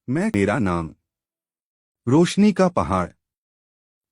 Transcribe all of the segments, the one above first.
मेरा नाम रोशनी का पहाड़।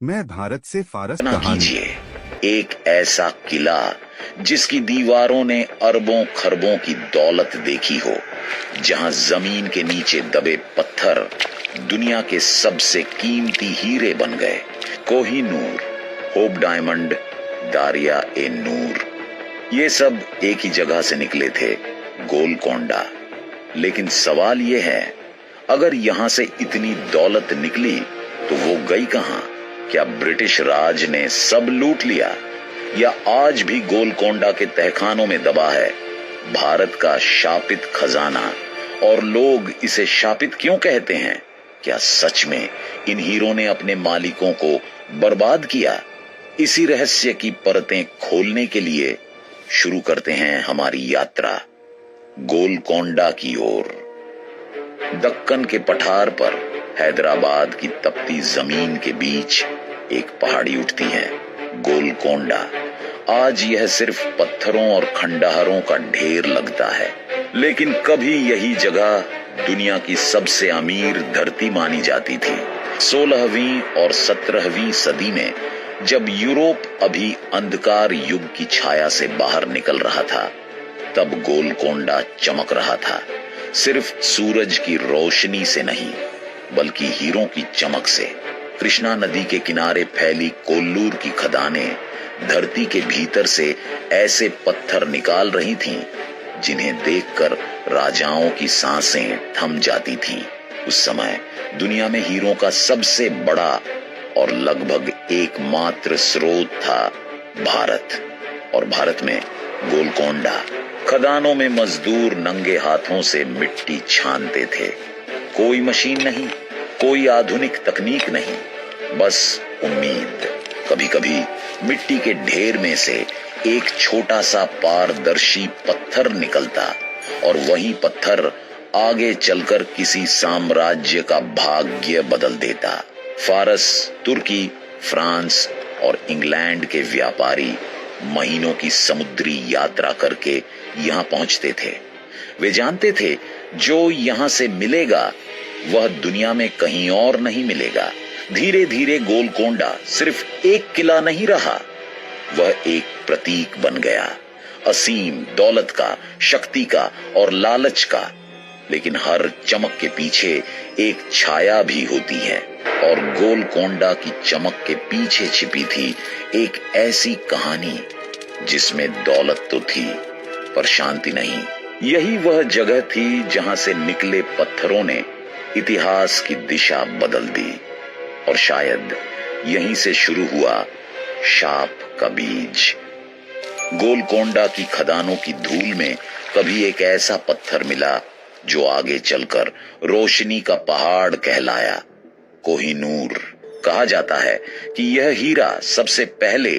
मैं भारत से फारस ना कहानी। कीजिए एक ऐसा किला जिसकी दीवारों ने अरबों खरबों की दौलत देखी हो, जहां जमीन के नीचे दबे पत्थर दुनिया के सबसे कीमती हीरे बन गए। कोहिनूर, होप डायमंड, दारिया ए नूर, ये सब एक ही जगह से निकले थे, गोलकोंडा। लेकिन सवाल ये है, अगर यहां से इतनी दौलत निकली तो वो गई कहां? क्या ब्रिटिश राज ने सब लूट लिया, या आज भी गोलकोंडा के तहखानों में दबा है भारत का शापित खजाना? और लोग इसे शापित क्यों कहते हैं? क्या सच में इन हीरों ने अपने मालिकों को बर्बाद किया? इसी रहस्य की परतें खोलने के लिए शुरू करते हैं हमारी यात्रा गोलकोंडा की ओर। दक्कन के पठार पर हैदराबाद की तपती जमीन के बीच एक पहाड़ी उठती है, गोलकोंडा। आज यह सिर्फ पत्थरों और खंडहरों का ढेर लगता है, लेकिन कभी यही जगह दुनिया की सबसे अमीर धरती मानी जाती थी। 16वीं और 17वीं सदी में जब यूरोप अभी अंधकार युग की छाया से बाहर निकल रहा था, तब गोलकोंडा चमक रहा था, सिर्फ सूरज की रोशनी से नहीं, बल्कि हीरों की चमक से। कृष्णा नदी के किनारे फैली कोल्लूर की खदानें धरती के भीतर से ऐसे पत्थर निकाल रही थीं, जिन्हें देखकर राजाओं की सांसें थम जाती थीं। उस समय दुनिया में हीरों का सबसे बड़ा और लगभग एकमात्र स्रोत था भारत, और भारत में गोलकोंडा। खदानों में मजदूर नंगे हाथों से मिट्टी छानते थे। कोई मशीन नहीं, कोई आधुनिक तकनीक नहीं, बस उम्मीद। कभी कभी मिट्टी के ढेर में से एक छोटा सा पारदर्शी पत्थर निकलता, और वही पत्थर आगे चलकर किसी साम्राज्य का भाग्य बदल देता। फारस, तुर्की, फ्रांस और इंग्लैंड के व्यापारी महीनों की समुद्री यात्रा करके यहां पहुंचते थे। वे जानते थे, जो यहां से मिलेगा वह दुनिया में कहीं और नहीं मिलेगा। धीरे धीरे गोलकोंडा सिर्फ एक किला नहीं रहा, वह एक प्रतीक बन गया, असीम दौलत का, शक्ति का और लालच का। लेकिन हर चमक के पीछे एक छाया भी होती है, और गोलकोंडा की चमक के पीछे छिपी थी एक ऐसी कहानी जिसमें दौलत तो थी, पर शांति नहीं। यही वह जगह थी जहां से निकले पत्थरों ने इतिहास की दिशा बदल दी, और शायद यहीं से शुरू हुआ शाप का बीज। गोलकोंडा की खदानों की धूल में कभी एक ऐसा पत्थर मिला जो आगे चलकर रोशनी का पहाड़ कहलाया, कोहिनूर। कहा जाता है कि यह हीरा सबसे पहले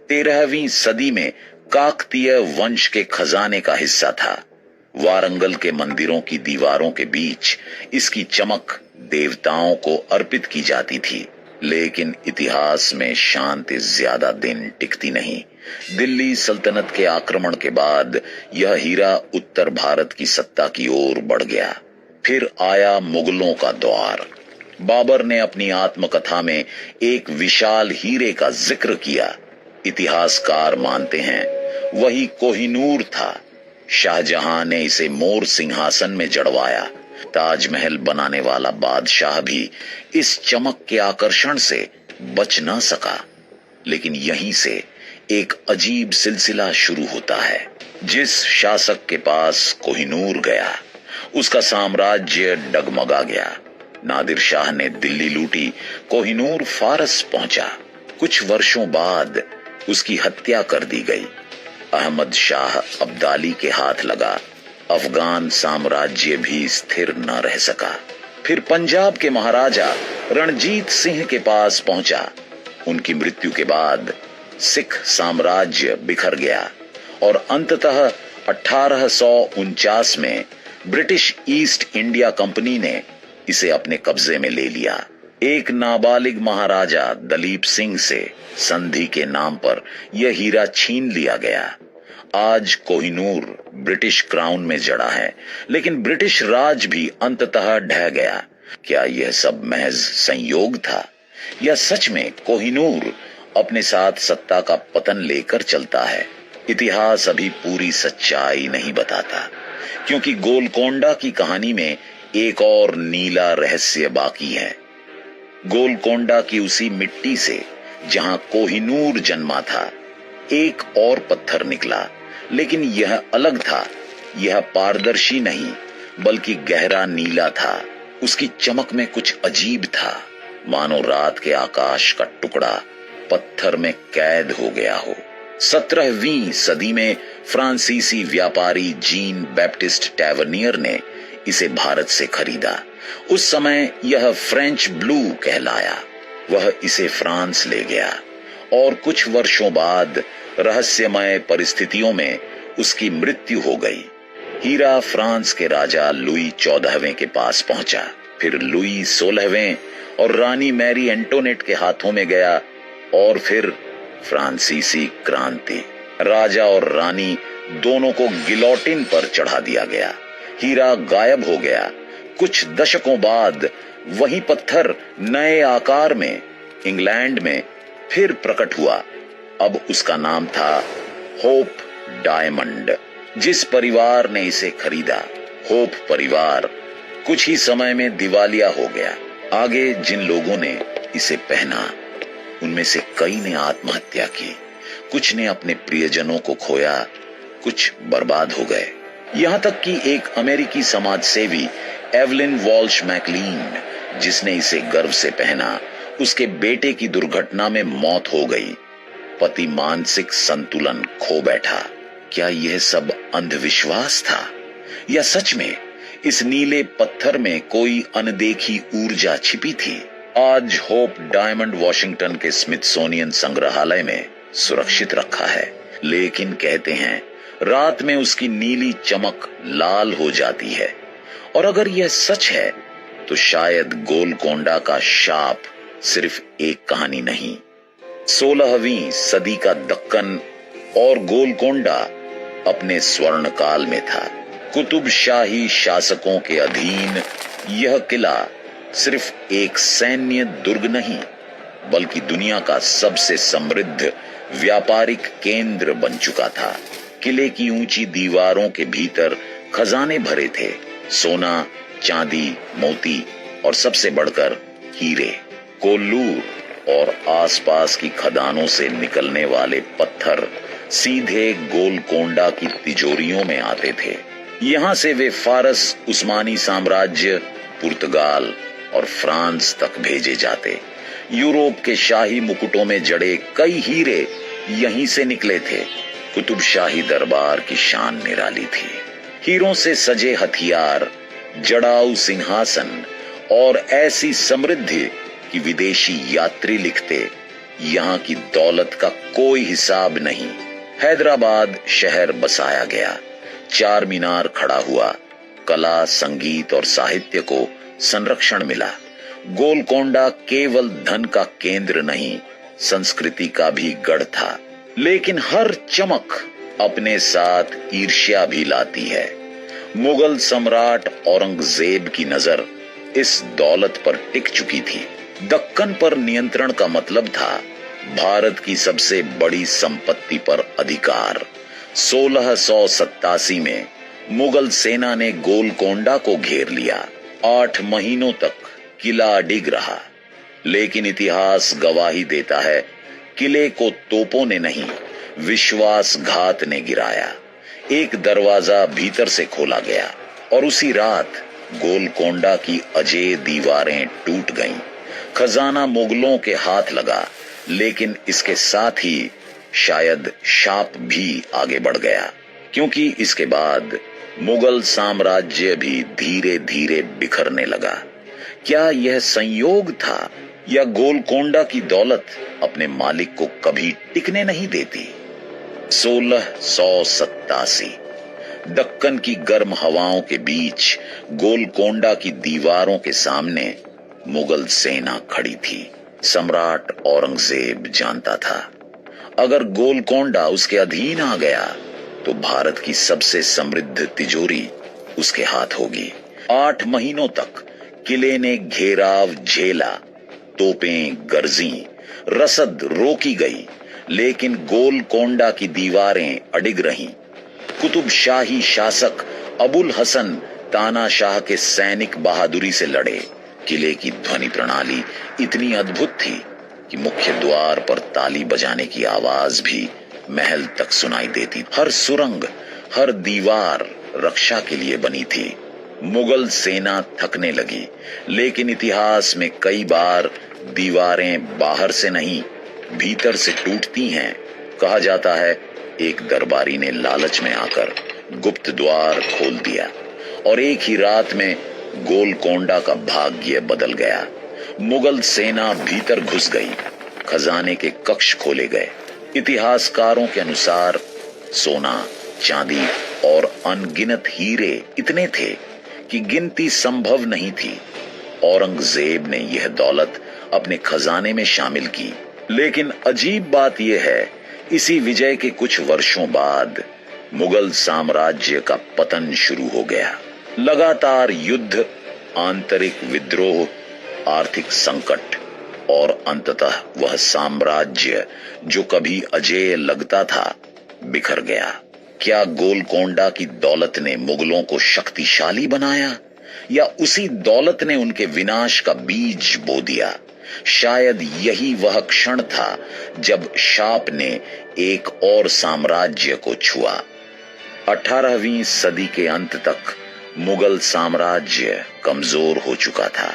13वीं सदी में काकतीय वंश के खजाने का हिस्सा था। वारंगल के मंदिरों की दीवारों के बीच इसकी चमक देवताओं को अर्पित की जाती थी। लेकिन इतिहास में शांति ज्यादा दिन टिकती नहीं। दिल्ली सल्तनत के आक्रमण के बाद यह हीरा उत्तर भारत की सत्ता की ओर बढ़ गया। फिर आया मुगलों का दौर। बाबर ने अपनी आत्मकथा में एक विशाल हीरे का जिक्र किया। इतिहासकार मानते हैं वही कोहिनूर था। शाहजहां ने इसे मोर सिंहासन में जड़वाया। ताजमहल बनाने वाला बादशाह भी इस चमक के आकर्षण से बच न सका। लेकिन यहीं से एक अजीब सिलसिला शुरू होता है। जिस शासक के पास कोहिनूर गया, उसका साम्राज्य डगमगा गया। नादिर शाह ने दिल्ली लूटी, कोहिनूर फारस पहुंचा। कुछ वर्षों बाद उसकी हत्या कर दी गई। अहमद शाह अब्दाली के हाथ लगा। अफगान साम्राज्य भी स्थिर न रह सका। फिर पंजाब के महाराजा रणजीत सिंह के पास पहुंचा। उनकी मृत्यु के बाद सिख साम्राज्य बिखर गया, और अंततः 1849 में ब्रिटिश ईस्ट इंडिया कंपनी ने इसे अपने कब्जे में ले लिया। एक नाबालिग महाराजा दलीप सिंह से संधि के नाम पर यह हीरा छीन लिया गया। आज कोहिनूर ब्रिटिश क्राउन में जड़ा है, लेकिन ब्रिटिश राज भी अंततः ढह गया। क्या यह सब महज संयोग था या सच में कोहिनूर अपने साथ सत्ता का पतन लेकर चलता है? इतिहास अभी पूरी सच्चाई नहीं बताता, क्योंकि गोलकोंडा की कहानी में एक और नीला रहस्य बाकी है। गोलकोंडा की उसी मिट्टी से जहां कोहिनूर जन्मा था, एक और पत्थर निकला, लेकिन यह अलग था। यह पारदर्शी नहीं बल्कि गहरा नीला था। उसकी चमक में कुछ अजीब था, मानो रात के आकाश का टुकड़ा पत्थर में कैद हो गया हो। 17वीं सदी में फ्रांसीसी व्यापारी जीन बैप्टिस्ट टैवर्नियर ने इसे भारत से खरीदा। उस समय यह फ्रेंच ब्लू कहलाया। वह इसे फ्रांस ले गया और कुछ वर्षों बाद रहस्यमय परिस्थितियों में उसकी मृत्यु हो गई। हीरा फ्रांस के राजा लुई 14वें के पास पहुंचा, फिर लुई 16वें और रानी मैरी एंटोनेट के हाथों में गया, और फिर फ्रांसीसी क्रांति। राजा और रानी दोनों को गिलोटिन पर चढ़ा दिया गया। हीरा गायब हो गया। कुछ दशकों बाद वही पत्थर नए आकार में इंग्लैंड में फिर प्रकट हुआ। अब उसका नाम था होप डायमंड। जिस परिवार ने इसे खरीदा, होप परिवार, कुछ ही समय में दिवालिया हो गया। आगे जिन लोगों ने इसे पहना, उनमें से कई ने आत्महत्या की, कुछ ने अपने प्रियजनों को खोया, कुछ बर्बाद हो गए। यहां तक कि एक अमेरिकी समाज सेवी एवलिन वॉल्श मैकलीन, जिसने इसे गर्व से पहना, उसके बेटे की दुर्घटना में मौत हो गई। पति मानसिक संतुलन खो बैठा। क्या यह सब अंधविश्वास था या सच में इस नीले पत्थर में कोई अनदेखी ऊर्जा छिपी थी? आज होप डायमंड वॉशिंगटन के स्मिथसोनियन संग्रहालय में सुरक्षित रखा है, लेकिन कहते हैं रात में उसकी नीली चमक लाल हो जाती है। और अगर यह सच है तो शायद गोलकोंडा का शाप सिर्फ एक कहानी नहीं। 16वीं सदी का दक्कन और गोलकोंडा अपने स्वर्ण काल में था। कुतुब शाही शासकों के अधीन यह किला सिर्फ एक सैन्य दुर्ग नहीं, बल्कि दुनिया का सबसे समृद्ध व्यापारिक केंद्र बन चुका था। किले की ऊंची दीवारों के भीतर खजाने भरे थे, सोना, चांदी, मोती और सबसे बढ़कर हीरे। कोल्लूर और आसपास की खदानों से निकलने वाले पत्थर सीधे गोलकोंडा की तिजोरियों में आते थे। यहां से वे फारस, उस्मानी साम्राज्य, पुर्तगाल और फ्रांस तक भेजे जाते। यूरोप के शाही मुकुटों में जड़े कई हीरे यहीं से निकले थे। कुतुब शाही दरबार की शान निराली थी। हीरों से सजे हथियार, जड़ाऊ सिंहासन और ऐसी समृद्धि कि विदेशी यात्री लिखते, यहाँ की दौलत का कोई हिसाब नहीं। हैदराबाद शहर बसाया गया, चार मीनार खड़ा हुआ, कला, संगीत और साहित्य को संरक्षण मिला। गोलकोंडा केवल धन का केंद्र नहीं, संस्कृति का भी गढ़ था। लेकिन हर चमक अपने साथ ईर्ष्या भी लाती है। मुगल सम्राट औरंगजेब की नजर इस दौलत पर टिक चुकी थी। दक्कन पर नियंत्रण का मतलब था भारत की सबसे बड़ी संपत्ति पर अधिकार। 1687 में मुगल सेना ने गोलकोंडा को घेर लिया। 8 महीनों तक किला अडिग रहा, लेकिन इतिहास गवाही देता है किले को तोपों ने नहीं, विश्वासघात ने गिराया। एक दरवाजा भीतर से खोला गया और उसी रात गोलकोंडा की अजेय दीवारें टूट गईं। खजाना मुगलों के हाथ लगा, लेकिन इसके साथ ही शायद शाप भी आगे बढ़ गया, क्योंकि इसके बाद मुगल साम्राज्य भी धीरे धीरे बिखरने लगा। क्या यह संयोग था या गोलकोंडा की दौलत अपने मालिक को कभी टिकने नहीं देती? 1687 दक्कन की गर्म हवाओं के बीच गोलकोंडा की दीवारों के सामने मुगल सेना खड़ी थी। सम्राट औरंगजेब जानता था, अगर गोलकोंडा उसके अधीन आ गया तो भारत की सबसे समृद्ध तिजोरी उसके हाथ होगी। 8 महीनों तक किले ने घेराव झेला, तोपें गरजी, रसद रोकी गई, लेकिन गोलकोंडा की दीवारें अडिग रहीं। कुतुब शाही शासक अबुल हसन तानाशाह के सैनिक बहादुरी से लड़े। किले की ध्वनि प्रणाली इतनी अद्भुत थी कि मुख्य द्वार पर ताली बजाने की आवाज भी महल तक सुनाई देती। हर सुरंग, हर दीवार रक्षा के लिए बनी थी। मुगल सेना थकने लगी, लेकिन इतिहास में कई बार दीवारें बाहर से नहीं, भीतर से टूटती हैं। कहा जाता है एक दरबारी ने लालच में आकर गुप्त द्वार खोल दिया और एक ही रात में गोलकोंडा का भाग्य बदल गया। मुगल सेना भीतर घुस गई, खजाने के कक्ष खोले गए। इतिहासकारों के अनुसार सोना, चांदी और अनगिनत हीरे इतने थे कि गिनती संभव नहीं थी। औरंगजेब ने यह दौलत अपने खजाने में शामिल की। लेकिन अजीब बात यह है, इसी विजय के कुछ वर्षों बाद मुगल साम्राज्य का पतन शुरू हो गया। लगातार युद्ध, आंतरिक विद्रोह, आर्थिक संकट और अंततः वह साम्राज्य जो कभी अजेय लगता था, बिखर गया। क्या गोलकोंडा की दौलत ने मुगलों को शक्तिशाली बनाया या उसी दौलत ने उनके विनाश का बीज बो दिया? शायद यही वह क्षण था जब शाप ने एक और साम्राज्य को छुआ। 18वीं सदी के अंत तक मुगल साम्राज्य कमजोर हो चुका था।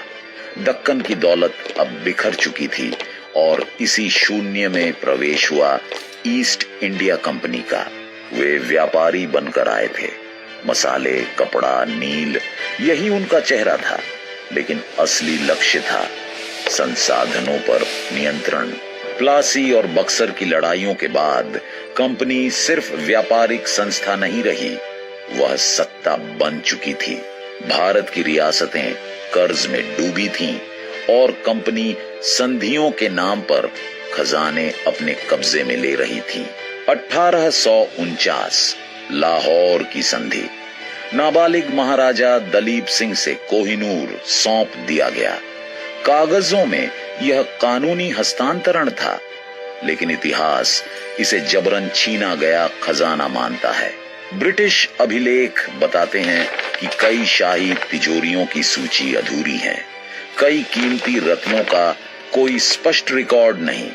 दक्कन की दौलत अब बिखर चुकी थी और इसी शून्य में प्रवेश हुआ ईस्ट इंडिया कंपनी का। वे व्यापारी बनकर आए थे। मसाले, कपड़ा, नील, यही उनका चेहरा था। लेकिन असली लक्ष्य था संसाधनों पर नियंत्रण। प्लासी और बक्सर की लड़ाइयों के बाद कंपनी सिर्फ व्यापारिक संस्था नहीं रही, वह सत्ता बन चुकी थी। भारत की रियासतें कर्ज में डूबी थीं और कंपनी संधियों के नाम पर खजाने अपने कब्जे में ले रही थी। 1849 लाहौर की संधि। नाबालिग महाराजा दलीप सिंह से कोहिनूर सौंप दिया गया। कागजों में यह कानूनी हस्तांतरण था, लेकिन इतिहास इसे जबरन छीना गया खजाना मानता है। ब्रिटिश अभिलेख बताते हैं कि कई शाही तिजोरियों की सूची अधूरी है। कई कीमती रत्नों का कोई स्पष्ट रिकॉर्ड नहीं।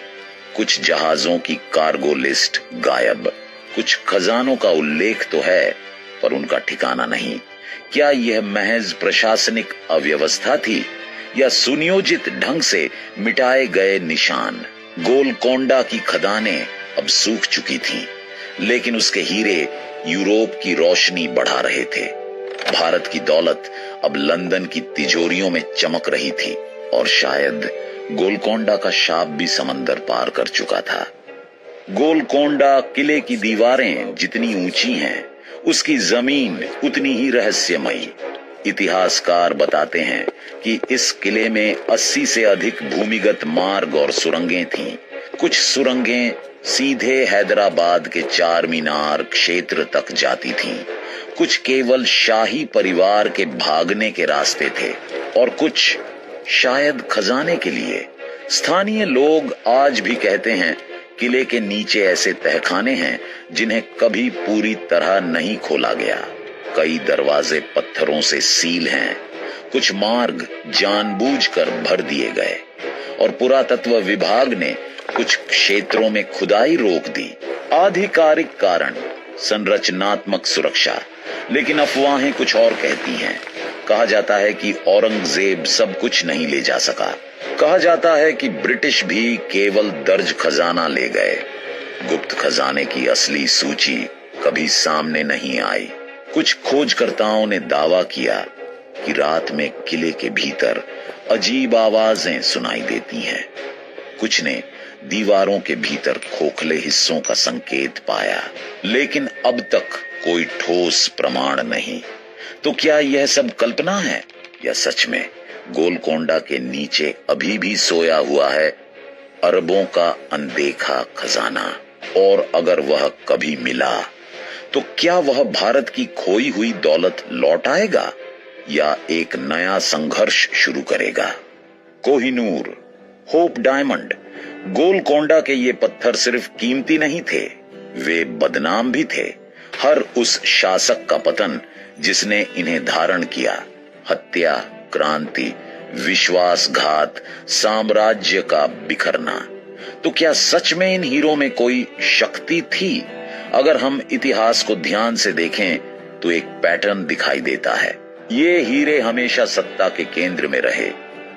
कुछ जहाजों की कार्गो लिस्ट गायब। कुछ खजानों का उल्लेख तो है, पर उनका ठिकाना नहीं। क्या यह महज प्रशासनिक अव्यवस्था थी या सुनियोजित ढंग से मिटाए गए निशान? गोलकोंडा की खदानें अब सूख चुकी थीं, लेकिन उसके हीरे यूरोप की रोशनी बढ़ा रहे थे। भारत की दौलत अब लंदन की तिजोरियों में चमक रही थी और शायद गोलकोंडा का शाप भी समंदर पार कर चुका था। गोलकोंडा किले की दीवारें जितनी ऊंची हैं, उसकी जमीन उतनी ही रहस्यमयी। इतिहासकार बताते हैं कि इस किले में 80 से अधिक भूमिगत मार्ग और सुरंगें थीं। कुछ सुरंगें सीधे हैदराबाद के चार मीनार क्षेत्र तक जाती थीं। कुछ केवल शाही परिवार के भागने के रास्ते थे और कुछ शायद खजाने के लिए। स्थानीय लोग आज भी कहते हैं किले के नीचे ऐसे तहखाने हैं जिन्हें कभी पूरी तरह नहीं खोला गया। कई दरवाजे पत्थरों से सील हैं। कुछ मार्ग जानबूझकर भर दिए गए और पुरातत्व विभाग ने कुछ क्षेत्रों में खुदाई रोक दी। आधिकारिक कारण संरचनात्मक सुरक्षा, लेकिन अफवाहें कुछ और कहती हैं। कहा जाता है कि औरंगजेब सब कुछ नहीं ले जा सका। कहा जाता है कि ब्रिटिश भी केवल दर्ज खजाना ले गए। गुप्त खजाने की असली सूची कभी सामने नहीं आई। कुछ खोजकर्ताओं ने दावा किया कि रात में किले के भीतर अजीब आवाजें सुनाई देती हैं। कुछ ने दीवारों के भीतर खोखले हिस्सों का संकेत पाया, लेकिन अब तक कोई ठोस प्रमाण नहीं। तो क्या यह सब कल्पना है या सच में गोलकोंडा के नीचे अभी भी सोया हुआ है अरबों का अनदेखा खजाना? और अगर वह कभी मिला तो क्या वह भारत की खोई हुई दौलत लौट आएगा या एक नया संघर्ष शुरू करेगा। कोहिनूर, होप डायमंड, गोलकोंडा के ये पत्थर सिर्फ कीमती नहीं थे, वे बदनाम भी थे। हर उस शासक का पतन जिसने इन्हें धारण किया, हत्या, क्रांति, विश्वासघात, साम्राज्य का बिखरना। तो क्या सच में इन हीरों में कोई शक्ति थी? अगर हम इतिहास को ध्यान से देखें तो एक पैटर्न दिखाई देता है। ये हीरे हमेशा सत्ता के केंद्र में रहे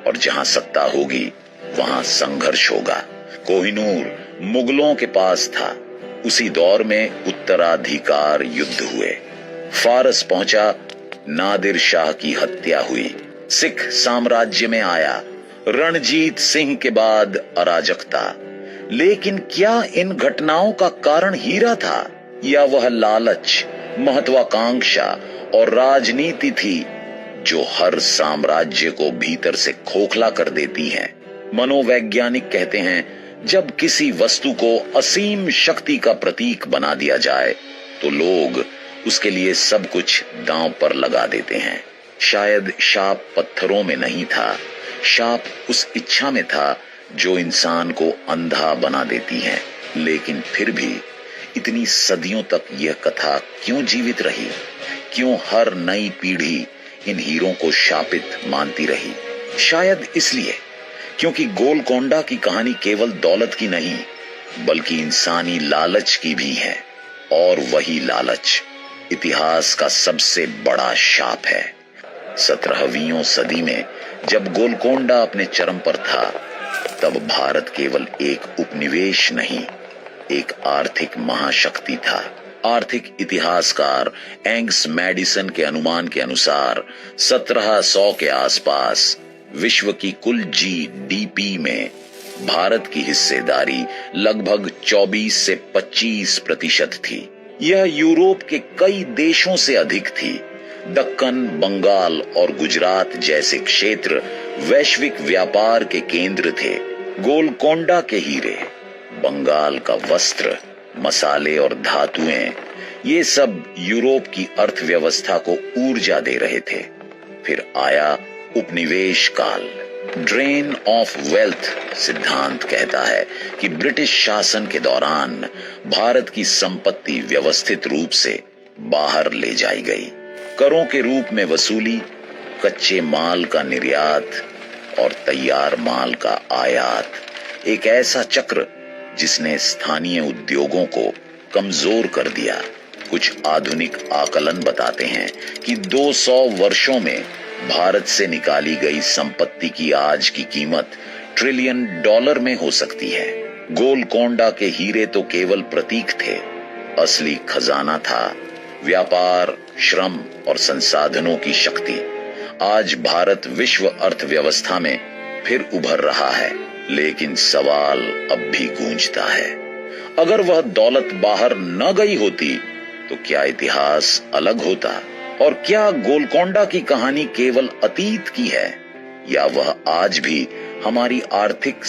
और जहां सत्ता होगी वहां संघर्ष होगा। कोहिनूर मुगलों के पास था, उसी दौर में उत्तराधिकार युद्ध हुए। फारस पहुंचा, नादिर शाह की हत्या हुई, सिख साम्राज्य में आया, रणजीत सिंह के बाद अराजकता। लेकिन क्या इन घटनाओं का कारण हीरा था या वह लालच, महत्वाकांक्षा और राजनीति थी जो हर साम्राज्य को भीतर से खोखला कर देती है? मनोवैज्ञानिक कहते हैं, जब किसी वस्तु को असीम शक्ति का प्रतीक बना दिया जाए तो लोग उसके लिए सब कुछ दांव पर लगा देते हैं। शायद शाप पत्थरों में नहीं था, शाप उस इच्छा में था जो इंसान को अंधा बना देती है। लेकिन फिर भी इतनी सदियों तक यह कथा क्यों जीवित रही? क्यों हर नई पीढ़ी इन हीरों को शापित मानती रही? शायद इसलिए क्योंकि गोलकोंडा की कहानी केवल दौलत की नहीं बल्कि इंसानी लालच की भी है, और वही लालच इतिहास का सबसे बड़ा शाप है। 17वीं सदी में जब गोलकोंडा अपने चरम पर था, तब भारत केवल एक उपनिवेश नहीं, एक आर्थिक महाशक्ति था। आर्थिक इतिहासकार एंग्स मैडिसन के अनुमान के अनुसार 1700 के आसपास विश्व की कुल जीडीपी में भारत की हिस्सेदारी लगभग 24 से 25% थी। यह यूरोप के कई देशों से अधिक थी। दक्कन, बंगाल और गुजरात जैसे क्षेत्र वैश्विक व्यापार के केंद्र थे। गोलकोंडा के हीरे, बंगाल का वस्त्र, मसाले और धातुएं, ये सब यूरोप की अर्थव्यवस्था को ऊर्जा दे रहे थे। फिर आया उपनिवेश काल। ड्रेन ऑफ वेल्थ सिद्धांत कहता है कि ब्रिटिश शासन के दौरान भारत की संपत्ति व्यवस्थित रूप से बाहर ले जाई गई। करों के रूप में वसूली, कच्चे माल का निर्यात और तैयार माल का आयात, एक ऐसा चक्र जिसने स्थानीय उद्योगों को कमजोर कर दिया। कुछ आधुनिक आकलन बताते हैं कि 200 वर्षों में भारत से निकाली गई संपत्ति की आज की कीमत $1 ट्रिलियन में हो सकती है। गोलकोंडा के हीरे तो केवल प्रतीक थे, असली खजाना था व्यापार, श्रम और संसाधनों की शक्ति। आज भारत विश्व अर्थव्यवस्था में फिर उभर रहा है, लेकिन सवाल अब भी गूंजता है, अगर वह दौलत बाहर न गई होती तो क्या इतिहास अलग होता? और क्या गोलकोंडा की कहानी केवल अतीत की है या वह आज भी हमारी आर्थिक